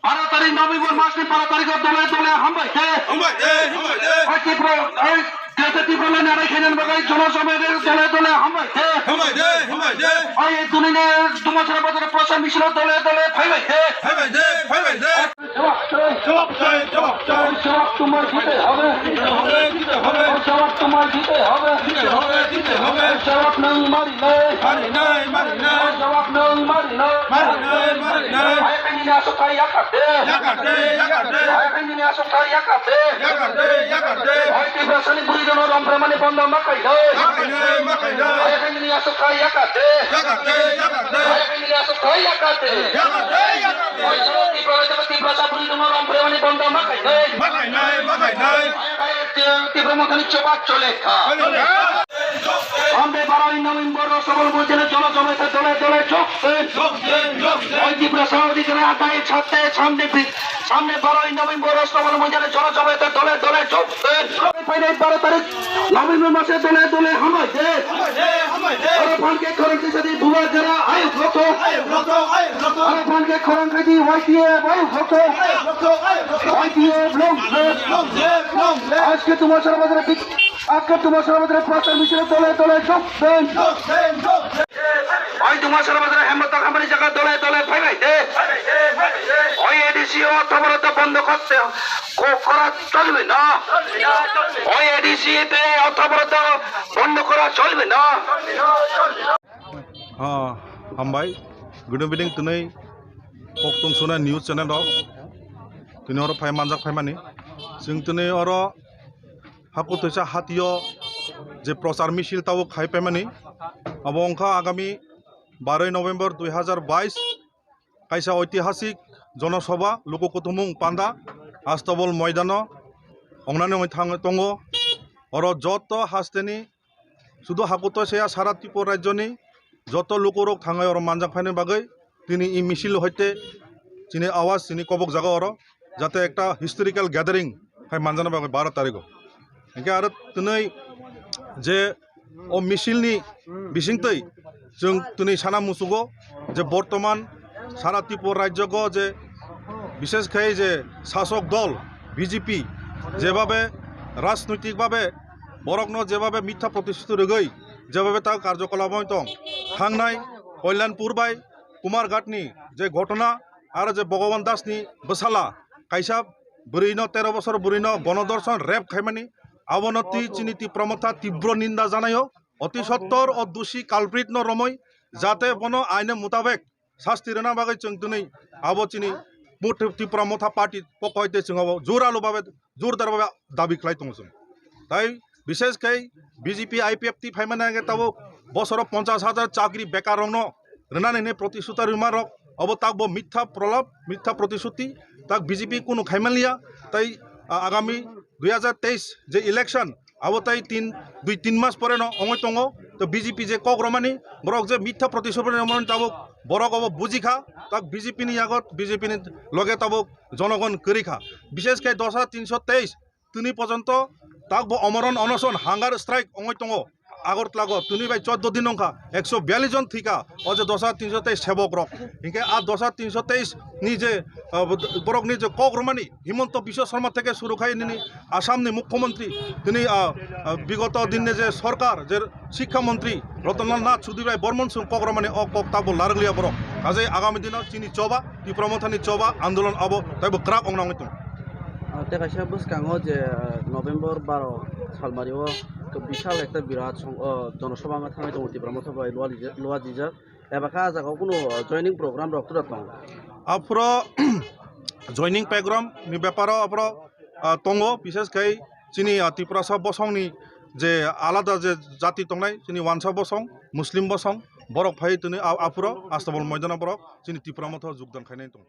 12 তারিখ নভেম্বর মাসে 12 তারিখ দলে দলে হামবাইছে ত্রিপুরা নারাই খেলেন বাগাই জনসমাজের দলে দলে হামবাইছে ওই দুনিনে দুমাসের বাজারে প্রচার মিছিল দলে দলে ফাইবাইছে জবাব তোমার দিতে হবে জবাব তোমার দিতে হবে জবাব নাই মারিলে জবাব নাই মারিলে রম্প্রমাণে বন্ধ মাকাই তীব্রমথানি চপাক চলে সামনে 12 নভেম্বর সবল মঞ্চে জনসমাবেশে দলে দলে ত্রিপুরা সাংবাদিকের আদায়ের ছাড়তে সামনে 12 নভেম্বর সবল মঞ্চে জনসমাবেশে দলে দলে 12 তারিখ নভেম্বর মাসে দলে দলে হামাইছে ফানকে খরচ সাথে ভুয়া যারা আয়োগ হতো ফানকে খরচ খাইছি আজকে তোমার সর্বদারে প্রচার মিছিল দলে দলে ওই তোমার সর্বদারে হেমন্ত খামারি জায়গা দলে দলে ফাইবাইছে ওই এডিসি অর্থবরত বন্ধ করতে করা চলবে না ওই এডিসি তে অর্থবরত বন্ধ করা চলবে না হামবাই গুড ইভিনিং তুनै পक्तं सुना निउज चैनल तुनै और फाइ मानजाक फाइमानि जों तुनै और हाकु तैसा हातियो जे प्रचार मिছিল ताव खाइ पाइमानि अब अंखा आगामी 12 नभेम्बर 2022 कायसा ऐतिहासिक जनसभा लोककुथुमुं पान्दा आस्तबल मैदान अंगनानै दङ और जत हास्तेनि शुधु हाकुतो सेया सारा त्रिपुरा राज्यनि जत लोकरक थाङै और मानजाक फाइनि बागै তিনি ই মিছিল হইতে চিনি আওয়াজ চিনি কবক জাগা আর যাতে একটা হিস্টোরিক্যাল গ্যাদারিং হয় মানজানো বাকি 12 তারিখ একে আর তুनै যে ও মিছিলনি বিসিংতৈ जों तुनै साना मुसुगो যে বর্তমান সারা ত্রিপুরা রাজ্যগ যে বিশেষকৈ যে শাসক দল বিজেপি যেভাবে রাজনৈতিকভাবে বরকনো যেভাবে মিথ্যা প্রতিশ্রুতি রগৈ যেভাবে তা কার্যকলাপ দं थांनाय कल्याणपुर बाय कुमारघाटनि जे घटना और जे भगवान दासनि बसाला कायसा बुरैनो 13 बছर बुरैनो गणदर्शन रेप खाइमानि अवनति चिनीति प्रमथा तीव्र निंदा जानायो अति सत्तर और दोषी कालप्रित न रमय जाते बनो आईन मुताबिक शास्ति रेना बागै जों दिनै आबो चिनी त्रिपुरा मथा पार्टी पकहैते जों जोरालो भाबे जोरदार भाबे दाबी खालाय दं जों ताई विशेषकै बीजेपी आईपीएफ टी फाइमानि ताबो बसर 50,000 चाकरी बेकार रंनो रेनानै प्रतिश्रुति रिमारक अब ताक मिथ्या प्रलाप मिथ्या प्रतिश्रुति ताक बीजेपी कोनो खाइमालिया ताई आगामी 2023 जे इलेक्शन अब ताई 2-3 मास परे न अंगय दङ तो बीजेपी जे कग्रमानि बरक जे मिथ्या प्रतिश्रुति ताब बरक अब बुजिखा ताक बीजेपी नि आगत बीजेपी नि लगे ताब जनगण करिखा विशेषकै 10,323 तुनि पर्यन्त ताक अमरण अनशन हांगार स्ट्राइक अंगय दङ আগরতলাগ तुनि बाय 14 दिन अंखा 142 जन थिका अजे 10,323 सेवक रक इनके आ 10,323 नि जे बरक नि जे कग्रमानि हिमंत विश्व शर्मा থেকে শুরু খাই नि आसामनि मुख्यमंत्री दिनै विगत दिन जे सरकार जे शिक्षा मंत्री रतनलाल नाथ चौधरी बर्मन सिंह कग्रमानि ताबो लारगलिया बरक आजै आगामी दिन चिनि चौबा त्रिपुरामथानि चौबा आंदोलन अब ताबो क्राक अंगनांगै दं तेकाशा बुसकाङो जे नभेम्बर 12 सालमारियाव বিশাল একটা বিরাট জনসভা থানায় দङ त्रिपुरामथा बाय लोवा जिजा एबाका जागाव कोनो जॉइनिंग प्रोग्राम रखतो दं आफरो जॉइनिंग प्रोग्राम नि ব্যাপার आफरो दङ विशेषकै चिनि त्रिपुरा बसंनि जे आलादा जे जाति दंनाय चिनि वानसा बसं मुस्लिम बसं बरक फाय तुनि आफरो आस्तबल मैदान बरक चिनि त्रिपुरामथा योगदान खायनाय दं